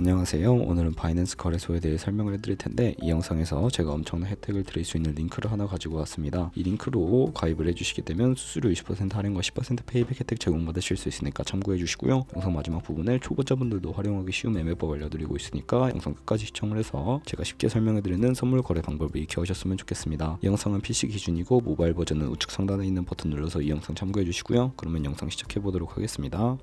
안녕하세요. 오늘은 바이낸스 거래소에 대해 설명을 해드릴 텐데, 이 영상에서 제가 엄청난 혜택을 드릴 수 있는 링크를 하나 가지고 왔습니다. 이 링크로 가입을 해주시게 되면 수수료 20% 할인과 10% 페이백 혜택 제공받으실 수 있으니까 참고해 주시고요. 영상 마지막 부분에 초보자분들도 활용하기 쉬운 매매법 알려드리고 있으니까 영상 끝까지 시청을 해서 제가 쉽게 설명해드리는 선물 거래 방법을 익혀오셨으면 좋겠습니다. 이 영상은 PC 기준이고 모바일 버전은 우측 상단에 있는 버튼 눌러서 이 영상 참고해 주시고요. 그러면 영상 시작해 보도록 하겠습니다.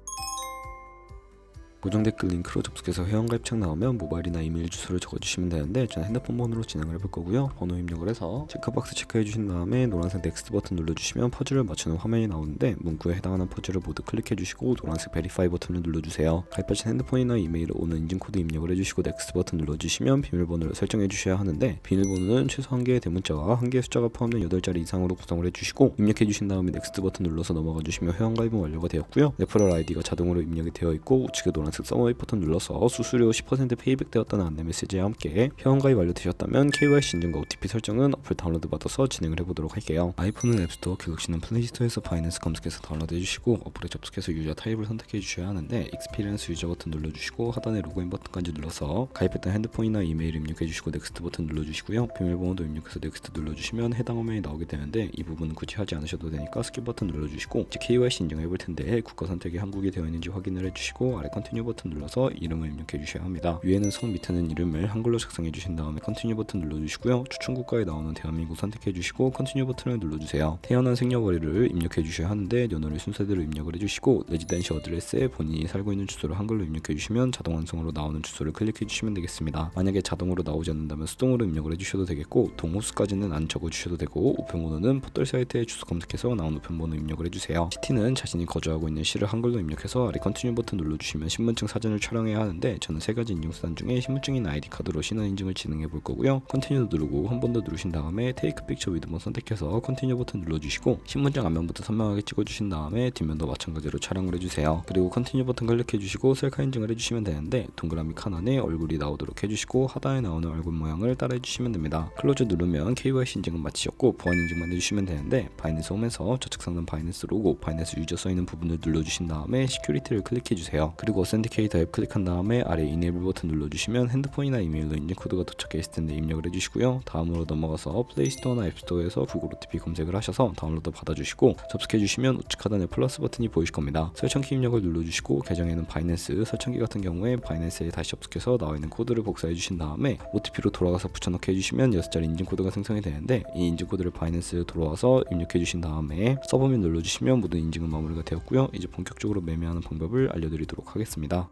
고정 댓글 링크로 접속해서 회원가입창 나오면 모바일이나 이메일 주소를 적어주시면 되는데, 저는 핸드폰 번호로 진행을 해볼 거고요. 번호 입력을 해서 체크박스 체크해 주신 다음에 노란색 넥스트 버튼 눌러주시면 퍼즐을 맞추는 화면이 나오는데, 문구에 해당하는 퍼즐을 모두 클릭해 주시고 노란색 베리파이 버튼을 눌러주세요. 가입하신 핸드폰이나 이메일에 오는 인증코드 입력을 해주시고 넥스트 버튼 눌러주시면 비밀번호를 설정해 주셔야 하는데, 비밀번호는 최소 1개의 대문자와 1개의 숫자가 포함된 8자리 이상으로 구성을 해주시고, 입력해 주신 다음에 넥스트 버튼 눌러서 넘어가 주시면 회원가입은 완료가 되었고요. 레퍼럴 아이디가 자동으로 입력이 되어 있고, 우측에 노란색 서머웨이 버튼 눌러서 수수료 10% 페이백 되었다는 안내 메시지와 함께 회원가입 완료되셨다면 KYC 인증과 OTP 설정은 어플 다운로드 받아서 진행을 해보도록 할게요. 아이폰은 앱스토어, 갤럭시는 플레이스토어에서 바이낸스 검색해서 다운로드 해주시고, 어플에 접속해서 유저 타입을 선택해 주셔야 하는데, 익스피리언스 유저 버튼 눌러주시고 하단에 로그인 버튼까지 눌러서 가입했던 핸드폰이나 이메일 입력해 주시고 넥스트 버튼 눌러주시고요. 비밀번호도 입력해서 넥스트 눌러주시면 해당 화면이 나오게 되는데, 이 부분은 굳이 하지 않으셔도 되니까 스킵 버튼 눌러주시고, 이제 KYC 인증을 해볼 텐데 국가 선택이 한국이 되어 있는지 확인을 해주시고, 아래 컨티뉴 버튼 눌러서 이름을 입력해 주셔야 합니다. 위에는 성, 밑에는 이름을 한글로 작성해 주신 다음에 컨티뉴 버튼 눌러주시고요. 추천 국가에 나오는 대한민국 선택해 주시고 컨티뉴 버튼을 눌러주세요. 태어난 생년월일을 입력해 주셔야 하는데, 연월일 순서대로 입력을 해주시고, 레지던시 어드레스에 본인이 살고 있는 주소를 한글로 입력해 주시면 자동 완성으로 나오는 주소를 클릭해 주시면 되겠습니다. 만약에 자동으로 나오지 않는다면 수동으로 입력을 해주셔도 되겠고, 동호수까지는 안 적어 주셔도 되고, 우편번호는 포털 사이트에 주소 검색해서 나온 우편번호 입력을 해주세요. 시티는 자신이 거주하고 있는 시를 한글로 입력해서 아래 컨티뉴 버튼 눌러주시면 신분증 사진을 촬영해야 하는데, 저는 3가지 인증수단 중에 신분증이나 아이디카드로 신원 인증을 진행해 볼 거고요. 컨티뉴 누르고 한 번 더 누르신 다음에 테이크 픽처 위드번 선택해서 컨티뉴 버튼 눌러주시고, 신분증 앞면부터 선명하게 찍어주신 다음에 뒷면도 마찬가지로 촬영을 해주세요. 그리고 컨티뉴 버튼 클릭해 주시고 셀카 인증을 해주시면 되는데, 동그라미 칸 안에 얼굴이 나오도록 해주시고 하단에 나오는 얼굴 모양을 따라 해주시면 됩니다. 클로즈 누르면 KYC 인증은 마치셨고 보안 인증만 해주시면 되는데, 바이낸스 홈에서 좌측 상단 바이낸스 로고, 바이낸스 유저 써있는 부분을 눌러주신 다음에 시큐리티를 클릭해 주세요. 그리고 어센티케이터 앱 클릭한 다음에 아래 이네이블 버튼 눌러주시면 핸드폰이나 이메일로 인증 코드가 도착해 있을 텐데 입력을 해주시고요. 다음으로 넘어가서 플레이스토어나 앱스토어에서 구글 OTP 검색을 하셔서 다운로드 받아주시고, 접속해주시면 우측 하단에 플러스 버튼이 보이실 겁니다. 설정키 입력을 눌러주시고, 계정에는 바이낸스, 설정키 같은 경우에 바이낸스에 다시 접속해서 나와있는 코드를 복사해주신 다음에 OTP로 돌아가서 붙여넣기 해주시면 6자리 인증 코드가 생성이 되는데, 이 인증 코드를 바이낸스에 돌아와서 입력해주신 다음에 서브밋 눌러주시면 모든 인증은 마무리가 되었고요. 이제 본격적으로 매매하는 방법을 알려드리도록 하겠습니다.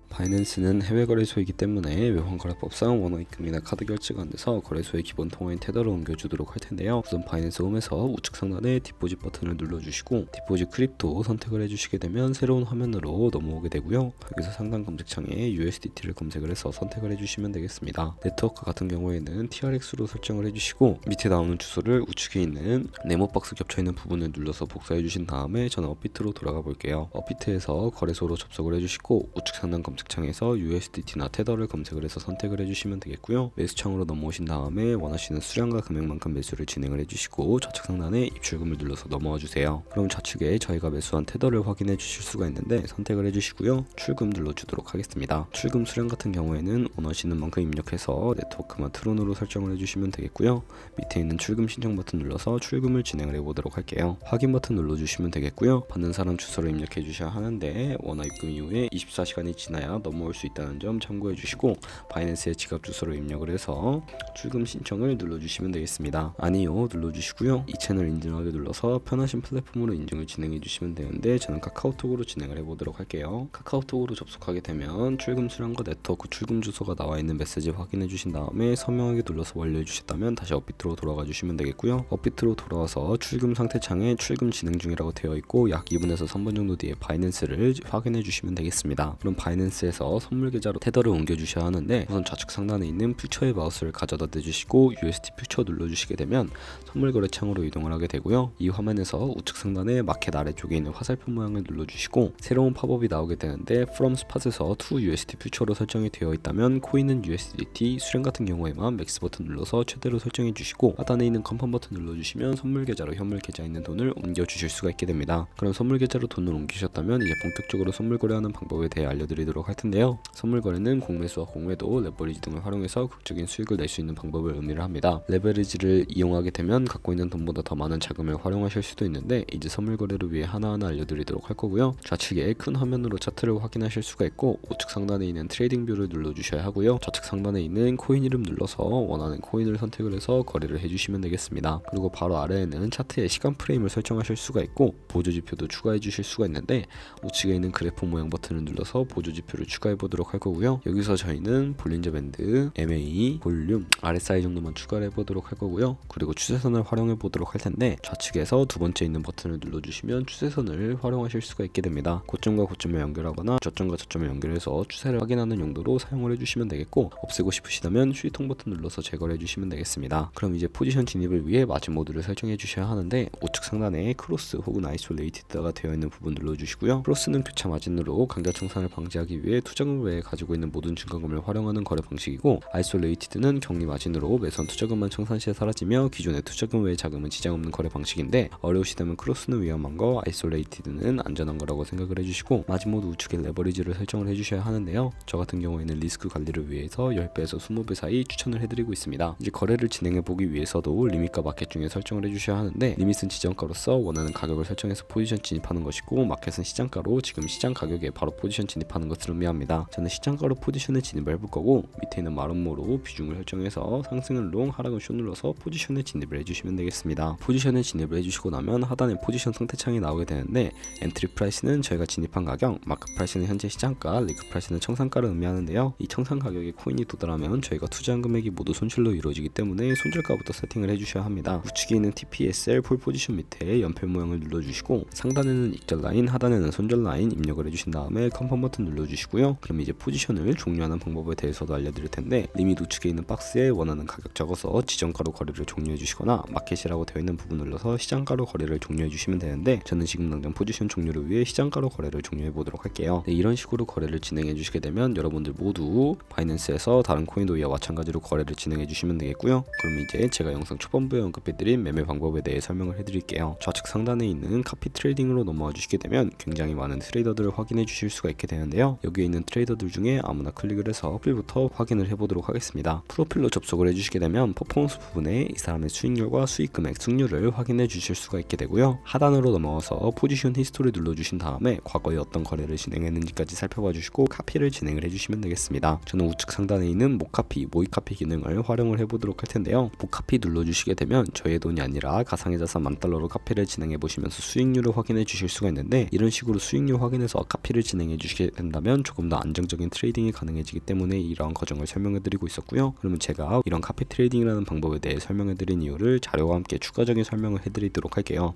바이낸스는 해외 거래소이기 때문에 외환거래법상 원화 입금이나 카드 결제가 안 돼서 거래소의 기본 통화인 테더를 옮겨주도록 할 텐데요. 우선 바이낸스 홈에서 우측 상단에 디포짓 버튼을 눌러주시고, 디포짓 크립토 선택을 해주시게 되면 새로운 화면으로 넘어오게 되고요. 여기서 상단 검색창에 USDT를 검색을 해서 선택을 해주시면 되겠습니다. 네트워크 같은 경우에는 TRX로 설정을 해주시고, 밑에 나오는 주소를 우측에 있는 네모 박스 겹쳐있는 부분을 눌러서 복사해주신 다음에 저는 업비트로 돌아가 볼게요. 업비트에서 거래소로 접속을 해주시고, 우측 상단 검색 창에서 USDT나 테더를 검색을 해서 선택을 해주시면 되겠고요. 매수창으로 넘어오신 다음에 원하시는 수량과 금액만큼 매수를 진행을 해주시고, 좌측 상단에 입출금을 눌러서 넘어와 주세요. 그럼 좌측에 저희가 매수한 테더를 확인해 주실 수가 있는데, 선택을 해주시고요. 출금 눌러주도록 하겠습니다. 출금 수량 같은 경우에는 원하시는 만큼 입력해서 네트워크만 트론으로 설정을 해주시면 되겠고요. 밑에 있는 출금 신청 버튼 눌러서 출금을 진행을 해보도록 할게요. 확인 버튼 눌러주시면 되겠고요. 받는 사람 주소를 입력해 주셔야 하는데, 원화 입금 이후에 24시간이 지나야 넘어올 수 있다는 점 참고해 주시고, 바이낸스의 지갑 주소를 입력을 해서 출금 신청을 눌러주시면 되겠습니다. 아니요 눌러주시고요. 이 채널 인증하게 눌러서 편하신 플랫폼으로 인증을 진행해 주시면 되는데, 저는 카카오톡으로 진행을 해보도록 할게요. 카카오톡으로 접속하게 되면 출금 수량과 네트워크 출금 주소가 나와 있는 메시지 확인해 주신 다음에 서명하게 눌러서 완료해 주셨다면 다시 업비트로 돌아가 주시면 되겠고요. 업비트로 돌아와서 출금 상태 창에 출금 진행 중이라고 되어 있고, 약 2분에서 3분 정도 뒤에 바이낸스를 확인해 주시면 되겠습니다. 그럼 바이낸스에서 선물 계좌로 테더를 옮겨 주셔야 하는데, 우선 좌측 상단에 있는 퓨처의 마우스를 가져다 대주시고 USD 퓨처 눌러주시게 되면 선물 거래 창으로 이동을 하게 되고요. 이 화면에서 우측 상단에 마켓 아래쪽에 있는 화살표 모양을 눌러주시고, 새로운 팝업이 나오게 되는데, from spot에서 to USD 퓨처로 설정이 되어 있다면 코인은 USDT, 수량 같은 경우에만 맥스 버튼 눌러서 최대로 설정해 주시고, 하단에 있는 컨펌 버튼 눌러주시면 선물 계좌로 현물 계좌에 있는 돈을 옮겨 주실 수가 있게 됩니다. 그럼 선물 계좌로 돈을 옮기셨다면 이제 본격적으로 선물 거래하는 방법에 대해 알려드리도록 할 텐데요. 선물 거래는 공매수와 공매도, 레버리지 등을 활용해서 극적인 수익을 낼 수 있는 방법을 의미를 합니다. 레버리지를 이용하게 되면 갖고 있는 돈보다 더 많은 자금을 활용하실 수도 있는데, 이제 선물 거래를 위해 하나하나 알려드리도록 할 거고요. 좌측에 큰 화면으로 차트를 확인하실 수가 있고, 우측 상단에 있는 트레이딩 뷰를 눌러주셔야 하고요. 좌측 상단에 있는 코인 이름 눌러서 원하는 코인을 선택을 해서 거래를 해주시면 되겠습니다. 그리고 바로 아래에는 차트의 시간 프레임을 설정하실 수가 있고, 보조 지표도 추가해 주실 수가 있는데, 우측에 있는 그래프 모양 버튼을 눌러서 보조 지표를 추가해 보도록 할 거고요. 여기서 저희는 볼린저 밴드, MA, 볼륨, RSI 정도만 추가를 해보도록 할 거고요. 그리고 추세선을 활용해 보도록 할 텐데, 좌측에서 두 번째 있는 버튼을 눌러주시면 추세선을 활용하실 수가 있게 됩니다. 고점과 고점을 연결하거나 저점과 저점을 연결해서 추세를 확인하는 용도로 사용을 해주시면 되겠고, 없애고 싶으시다면 휴통 버튼 눌러서 제거를 해주시면 되겠습니다. 그럼 이제 포지션 진입을 위해 마진 모드를 설정해 주셔야 하는데, 우측 상단에 크로스 혹은 아이솔레이티드가 되어 있는 부분 눌러주시고요. 크로스는 교차 마진으로 강자 청산을 방지하기 위해 투자금 외에 가지고 있는 모든 증가금을 활용하는 거래 방식이고, 아이솔레이티드는 격리 마진으로 매선 투자금만 청산 시에 사라지며 기존의 투자금 외의 자금은 지장 없는 거래 방식인데, 어려우시다면 크로스는 위험한 거, 아이솔레이티드는 안전한 거라고 생각을 해주시고, 마진 모드 우측에 레버리지를 설정을 해주셔야 하는데요. 저 같은 경우에는 리스크 관리를 위해서 10배에서 20배 사이 추천을 해드리고 있습니다. 이제 거래를 진행해 보기 위해서도 리밋과 마켓 중에 설정을 해주셔야 하는데, 리밋은 지정가로서 원하는 가격을 설정해서 포지션 진입하는 것이고, 마켓은 시장가로 지금 시장 가격에 바로 포지션 진입하는 것을 의미합니다. 저는 시장가로 포지션에 진입을 해볼 거고, 밑에 있는 마름모로 비중을 설정해서 상승은 롱, 하락은 숏 눌러서 포지션에 진입을 해주시면 되겠습니다. 포지션에 진입을 해주시고 나면 하단에 포지션 상태창이 나오게 되는데, 엔트리 프라이스는 저희가 진입한 가격, 마크 프라이스는 현재 시장가, 리그 프라이스는 청산가를 의미하는데요. 이 청산 가격에 코인이 도달하면 저희가 투자한 금액이 모두 손실로 이루어지기 때문에 손절가부터 세팅을 해주셔야 합니다. 우측에 있는 TPSL 폴 포지션 밑에 연필 모양을 눌러주시고, 상단에는 익절 라인, 하단에는 손절 라인 입력을 해주신 다음에 컨펌 버튼 눌러주시고요. 그럼 이제 포지션을 종료하는 방법에 대해서도 알려드릴 텐데, 리밋 우측에 있는 박스에 원하는 가격 적어서 지정가로 거래를 종료해 주시거나, 마켓이라고 되어 있는 부분 눌러서 시장가로 거래를 종료해 주시면 되는데, 저는 지금 당장 포지션 종료를 위해 시장가로 거래를 종료해 보도록 할게요. 네, 이런 식으로 거래를 진행해 주시게 되면 여러분들 모두 바이낸스에서 다른 코인도 이와 마찬가지로 거래를 진행해 주시면 되겠고요. 그럼 이제 제가 영상 초반부에 언급해드린 매매 방법에 대해 설명을 해드릴게요. 좌측 상단에 있는 카피 트레이딩으로 넘어와 주시게 되면 굉장히 많은 트레이더들을 확인해 주실 수가 있게 되는데요. 여기에 있는 트레이더들 중에 아무나 클릭을 해서 프로필부터 확인을 해보도록 하겠습니다. 프로필로 접속을 해주시게 되면 퍼포먼스 부분에 이 사람의 수익률과 수익금액 승률을 확인해 주실 수가 있게 되고요. 하단으로 넘어와서 포지션 히스토리 눌러주신 다음에 과거에 어떤 거래를 진행했는지까지 살펴봐 주시고 카피를 진행을 해주시면 되겠습니다. 저는 우측 상단에 있는 모카피, 모이카피 기능을 활용을 해보도록 할 텐데요. 모카피 눌러주시게 되면 저의 돈이 아니라 가상의 자산 $10,000로 카피를 진행해 보시면서 수익률을 확인해 주실 수가 있는데, 이런 식으로 수익률 확인해서 카피를 진행해 주시게 된다면 조금 더 안정적인 트레이딩이 가능해지기 때문에 이러한 과정을 설명해 드리고 있었고요. 그러면 제가 이런 카피 트레이딩이라는 방법에 대해 설명해 드린 이유를 자료와 함께 추가적인 설명을 해 드리도록 할게요.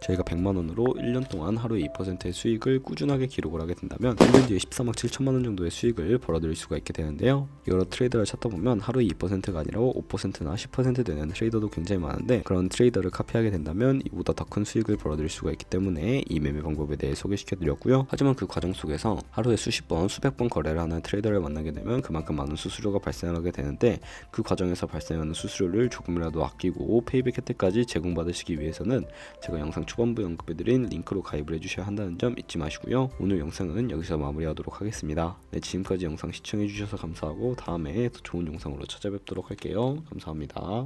저희가 100만원으로 1년 동안 하루에 2%의 수익을 꾸준하게 기록을 하게 된다면 1년 뒤에 14만 7천만원 정도의 수익을 벌어들일 수가 있게 되는데요. 여러 트레이더를 찾다 보면 하루에 2%가 아니라 5%나 10% 되는 트레이더도 굉장히 많은데, 그런 트레이더를 카피하게 된다면 이보다 더 큰 수익을 벌어들일 수가 있기 때문에 이 매매 방법에 대해 소개시켜 드렸고요. 하지만 그 과정 속에서 하루에 수십 번, 수백 번 거래를 하는 트레이더를 만나게 되면 그만큼 많은 수수료가 발생하게 되는데, 그 과정에서 발생하는 수수료를 조금이라도 아끼고 페이백 혜택까지 제공받으시기 위해서는 제가 영상 초반부에 언급해드린 링크로 가입을 해주셔야 한다는 점 잊지 마시고요. 오늘 영상은 여기서 마무리하도록 하겠습니다. 네, 지금까지 영상 시청해주셔서 감사하고 다음에 더 좋은 영상으로 찾아뵙도록 할게요. 감사합니다.